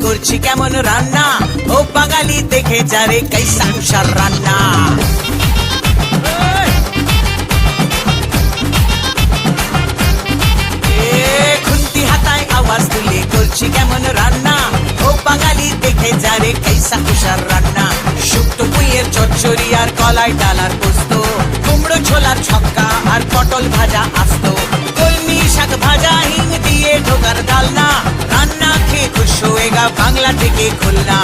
করছি কেমন রান্না, ও বাঙালি দেখে যারে কাইসা কুষার রান্না। খুন্তি হাতায় আওয়াজ তুলে করছি কেমন রান্না, ও বাঙালি দেখে যারে কাইসা কুষার রান্না। শুক্তো পুঁইয়ের চচ্চড়ি আর কলাই ডালার পোস্ত, কুমড়ো ছোলার ছক্কা আর পটল ভাজা আস্ত, কলমি শাক ভাজা হিং দিয়ে ঢোকার ডালনা। রান্না খেয়ে খুশ হয়েগা বাংলা থেকে খুলনা।